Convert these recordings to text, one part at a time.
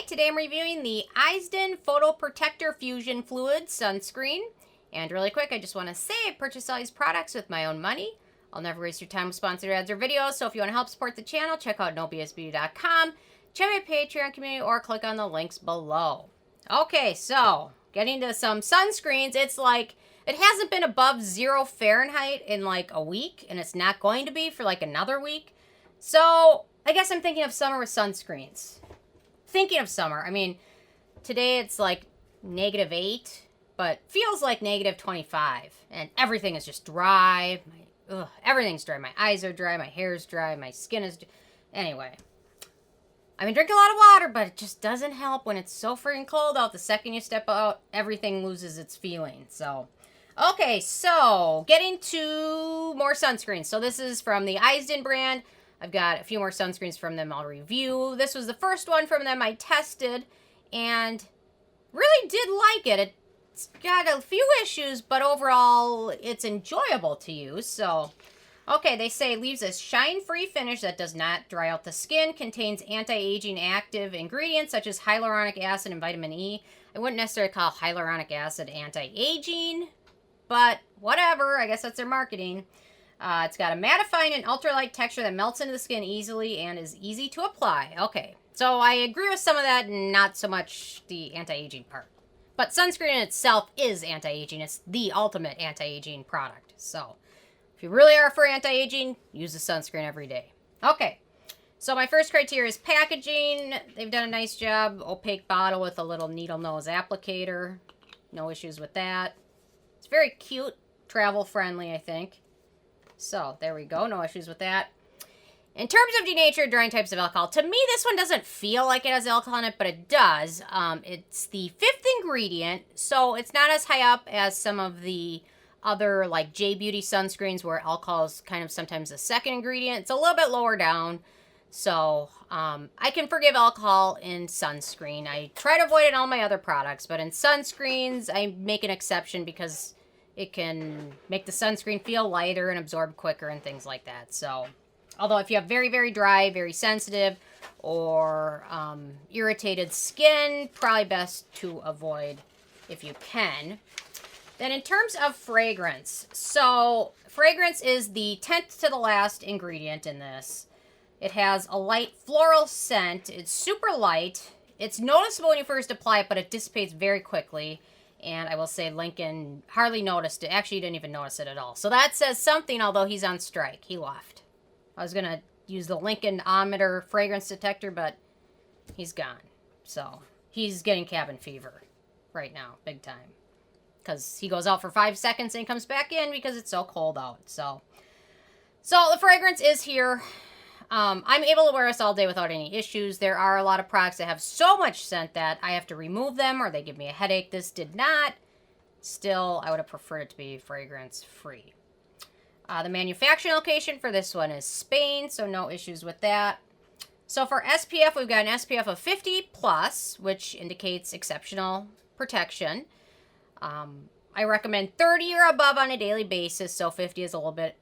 Today I'm reviewing the ISDIN Fotoprotector Fusion Fluid Sunscreen. And really quick, I just want to say I purchased all these products with my own money. I'll never waste your time with sponsored ads or videos, so if you want to help support the channel, check out nobsbeauty.com, check my Patreon community, or click on the links below. Okay, so getting to some sunscreens, it's like it hasn't been above 0 Fahrenheit in like a week, and it's not going to be for like another week. So I guess I'm thinking of summer with sunscreens. Thinking of summer. I mean, today it's like -8, but feels like -25, and everything is just dry. Everything's dry. My eyes are dry. My hair's dry. My skin is. Anyway, I've been drinking a lot of water, but it just doesn't help when it's so freaking cold out. The second you step out, everything loses its feeling. So, okay, so getting to more sunscreens. So this is from the ISDIN brand. I've got a few more sunscreens from them I'll review. This was the first one from them I tested and really did like it. It's got a few issues, but overall it's enjoyable to use. So, okay, they say leaves a shine-free finish that does not dry out the skin, contains anti-aging active ingredients such as hyaluronic acid and vitamin E. I wouldn't necessarily call hyaluronic acid anti-aging, but whatever, I guess that's their marketing. It's got a mattifying and ultralight texture that melts into the skin easily and is easy to apply. Okay, so I agree with some of that, not so much the anti-aging part. But sunscreen in itself is anti-aging. It's the ultimate anti-aging product. So if you really are for anti-aging, use the sunscreen every day. Okay, so my first criteria is packaging. They've done a nice job. Opaque bottle with a little needle nose applicator. No issues with that. It's very cute, travel friendly, I think. So, there we go. No issues with that. In terms of denatured drying types of alcohol, to me this one doesn't feel like it has alcohol in it, but it does. It's the 5th ingredient, so it's not as high up as some of the other like J-Beauty sunscreens where alcohol is kind of sometimes the 2nd ingredient. It's a little bit lower down, so I can forgive alcohol in sunscreen. I try to avoid it in all my other products, but in sunscreens I make an exception because it can make the sunscreen feel lighter and absorb quicker and things like that. So, although if you have very, very dry, very sensitive, or irritated skin, probably best to avoid if you can. Then in terms of fragrance, so fragrance is the 10th to the last ingredient in this. It has a light floral scent. It's super light. It's noticeable when you first apply it, but it dissipates very quickly. And I will say Lincoln hardly noticed it. Actually, he didn't even notice it at all. So that says something, although he's on strike. He left. I was going to use the Lincoln-ometer fragrance detector, but he's gone. So he's getting cabin fever right now, big time. Because he goes out for 5 seconds and he comes back in because it's so cold out. So the fragrance is here. I'm able to wear this all day without any issues. There are a lot of products that have so much scent that I have to remove them or they give me a headache. This did not. Still, I would have preferred it to be fragrance-free. The manufacturing location for this one is Spain, so no issues with that. So for SPF, we've got an SPF of 50+, which indicates exceptional protection. I recommend 30 or above on a daily basis, so 50 is a little bit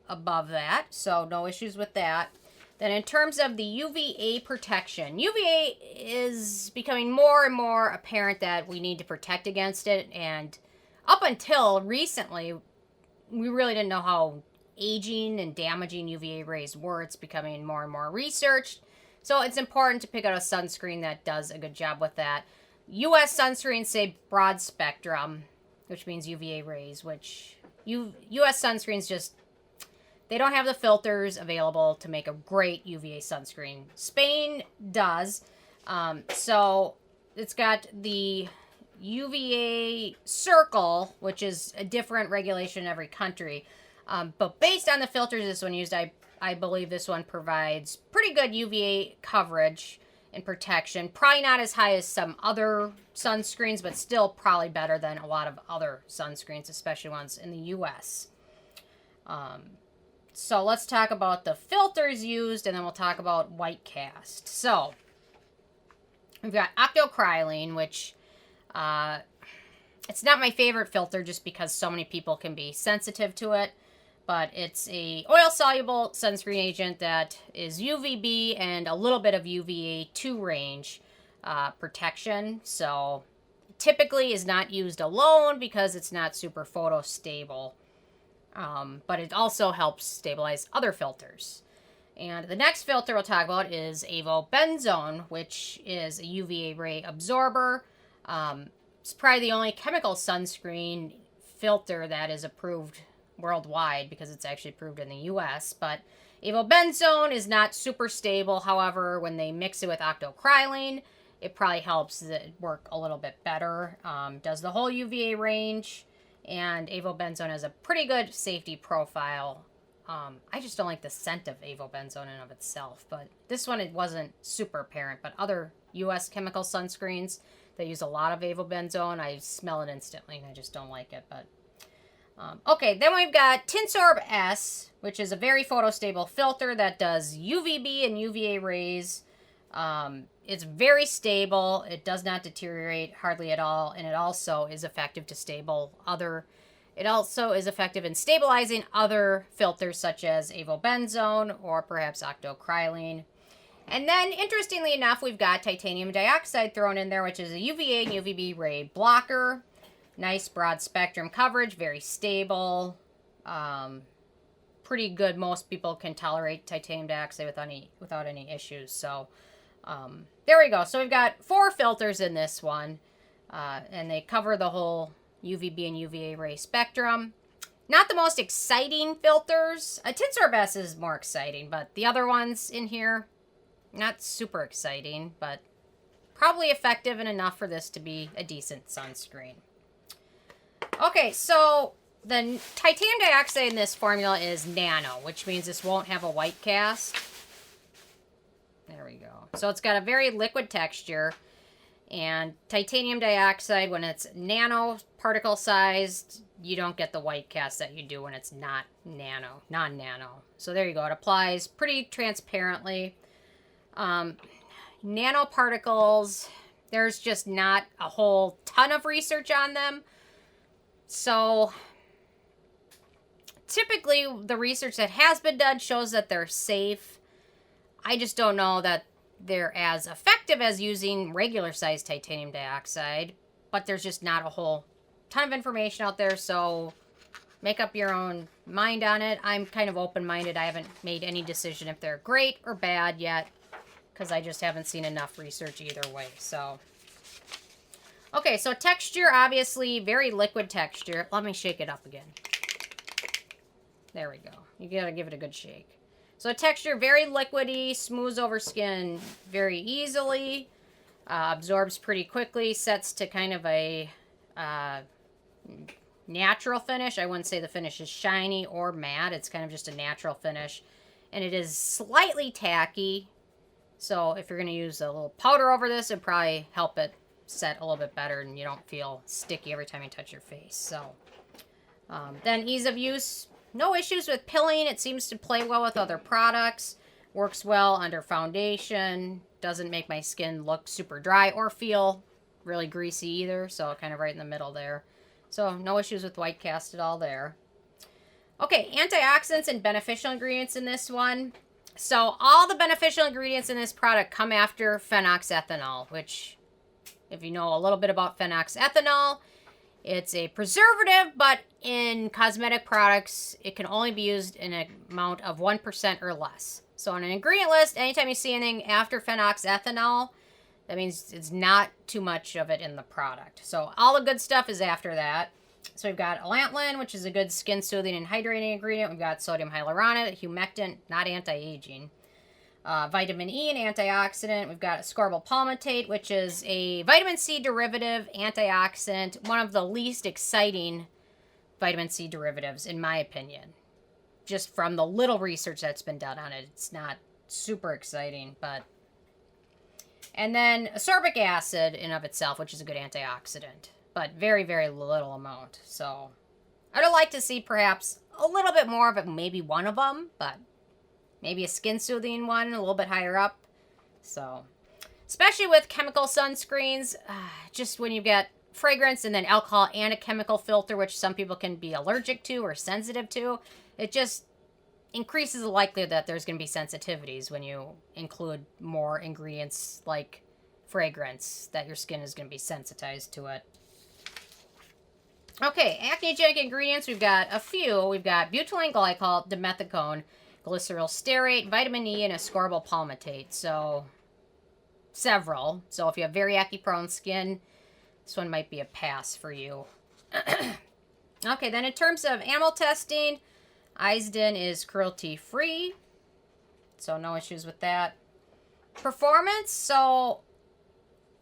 above that, so no issues with that. Then in terms of the UVA protection, UVA is becoming more and more apparent that we need to protect against it. And up until recently, we really didn't know how aging and damaging UVA rays were. It's becoming more and more researched. So it's important to pick out a sunscreen that does a good job with that. U.S. sunscreens say broad spectrum, which means UVA rays, which U.S. sunscreens just... they don't have the filters available to make a great UVA sunscreen. Spain does. So it's got the UVA circle, which is a different regulation in every country. But based on the filters this one used, I believe this one provides pretty good UVA coverage and protection. Probably not as high as some other sunscreens, but still probably better than a lot of other sunscreens, especially ones in the U.S. So let's talk about the filters used, and then we'll talk about white cast. So we've got Octocrylene, which it's not my favorite filter just because so many people can be sensitive to it. but it's a oil-soluble sunscreen agent that is UVB and a little bit of UVA2 range. protection. So typically is not used alone because it's not super photo stable. But it also helps stabilize other filters. And the next filter we'll talk about is avobenzone, which is a UVA ray absorber. It's probably the only chemical sunscreen filter that is approved worldwide because it's actually approved in the US. But avobenzone is not super stable. However, when they mix it with octocrylene, it probably helps it work a little bit better. Does the whole UVA range, and avobenzone has a pretty good safety profile. I just don't like the scent of avobenzone in and of itself, but this one, it wasn't super apparent. But other US chemical sunscreens that use a lot of avobenzone, I smell it instantly and I just don't like it. But okay, then we've got Tinsorb S, which is a very photostable filter that does UVB and UVA rays. It's very stable. It does not deteriorate hardly at all, and it also is effective It also is effective in stabilizing other filters such as avobenzone or perhaps octocrylene. And then, interestingly enough, we've got titanium dioxide thrown in there, which is a UVA and UVB ray blocker. Nice broad spectrum coverage, very stable. Pretty good. Most people can tolerate titanium dioxide without any issues. So there we go. So we've got 4 filters in this one, and they cover the whole UVB and UVA ray spectrum. Not the most exciting filters. Tinsorb S is more exciting, but the other ones in here, not super exciting, but probably effective and enough for this to be a decent sunscreen. Okay, so the titanium dioxide in this formula is nano, which means this won't have a white cast. There we go. So it's got a very liquid texture. And titanium dioxide, when it's nanoparticle sized, you don't get the white cast that you do when it's not non-nano. So there you go. It applies pretty transparently. Nanoparticles, there's just not a whole ton of research on them. So typically the research that has been done shows that they're safe. I just don't know that they're as effective as using regular sized titanium dioxide, but there's just not a whole ton of information out there, so make up your own mind on it. I'm kind of open-minded. I haven't made any decision if they're great or bad yet, because I just haven't seen enough research either way. So, okay, so texture, obviously, very liquid texture. Let me shake it up again. There we go. You gotta give it a good shake. So texture, very liquidy, smooths over skin very easily, absorbs pretty quickly, sets to kind of a natural finish. I wouldn't say the finish is shiny or matte. It's kind of just a natural finish. And it is slightly tacky. So if you're going to use a little powder over this, it'd probably help it set a little bit better and you don't feel sticky every time you touch your face. So then ease of use. No issues with pilling. It seems to play well with other products. Works well under foundation. Doesn't make my skin look super dry or feel really greasy either. So kind of right in the middle there. So no issues with white cast at all there. Okay, antioxidants and beneficial ingredients in this one. So all the beneficial ingredients in this product come after phenoxyethanol, which if you know a little bit about phenoxyethanol, it's a preservative, but in cosmetic products, it can only be used in an amount of 1% or less. So on an ingredient list, anytime you see anything after phenoxyethanol, that means it's not too much of it in the product. So all the good stuff is after that. So we've got allantoin, which is a good skin soothing and hydrating ingredient. We've got sodium hyaluronate, humectant, not anti-aging. Vitamin E, an antioxidant. We've got ascorbyl palmitate, which is a vitamin C derivative antioxidant. One of the least exciting vitamin C derivatives, in my opinion. Just from the little research that's been done on it. It's not super exciting, but... And then ascorbic acid in of itself, which is a good antioxidant. But very, very little amount. So I'd like to see perhaps a little bit more of it, maybe one of them, but... Maybe a skin soothing one a little bit higher up. So, especially with chemical sunscreens, just when you get fragrance and then alcohol and a chemical filter, which some people can be allergic to or sensitive to, it just increases the likelihood that there's going to be sensitivities when you include more ingredients like fragrance that your skin is going to be sensitized to it. Okay, acne-genic ingredients, we've got a few. We've got butylene glycol, dimethicone, glyceryl stearate, vitamin E, and ascorbyl palmitate. So, several. So if you have very acne-prone skin, this one might be a pass for you. Okay, then in terms of animal testing, ISDIN is cruelty-free. So no issues with that. Performance, so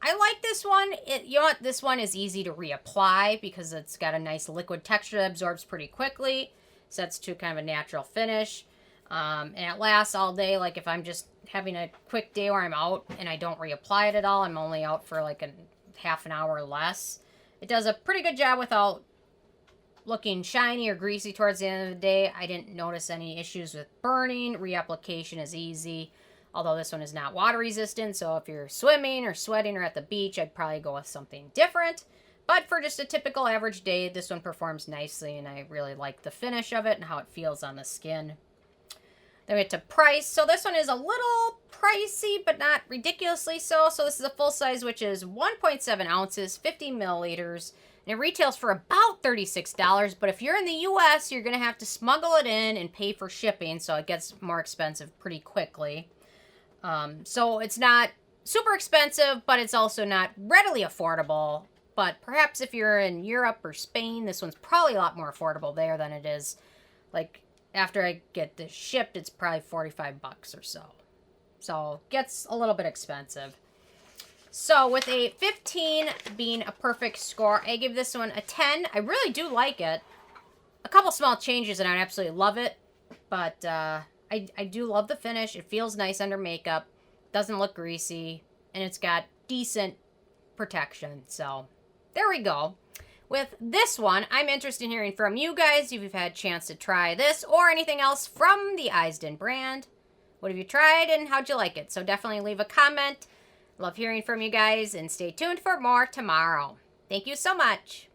I like this one. You know what? This one is easy to reapply because it's got a nice liquid texture that absorbs pretty quickly. Sets to kind of a natural finish. And it lasts all day. Like if I'm just having a quick day where I'm out and I don't reapply it at all, I'm only out for like a half an hour or less. It does a pretty good job without looking shiny or greasy towards the end of the day. I didn't notice any issues with burning. Reapplication is easy. Although this one is not water resistant, so if you're swimming or sweating or at the beach, I'd probably go with something different. But for just a typical average day, this one performs nicely, and I really like the finish of it and how it feels on the skin. Then we get to price. So this one is a little pricey, but not ridiculously so. So this is a full size, which is 1.7 ounces, 50 milliliters. And it retails for about $36. But if you're in the U.S., you're going to have to smuggle it in and pay for shipping. So it gets more expensive pretty quickly. So it's not super expensive, but it's also not readily affordable. But perhaps if you're in Europe or Spain, this one's probably a lot more affordable there than it is. Like, after I get this shipped, it's probably $45 or so. So, gets a little bit expensive. So, with a 15 being a perfect score, I give this one a 10. I really do like it. A couple small changes and I absolutely love it. But, I do love the finish. It feels nice under makeup. Doesn't look greasy. And it's got decent protection. So, there we go. With this one, I'm interested in hearing from you guys if you've had a chance to try this or anything else from the ISDIN brand. What have you tried and how'd you like it? So definitely leave a comment. Love hearing from you guys and stay tuned for more tomorrow. Thank you so much.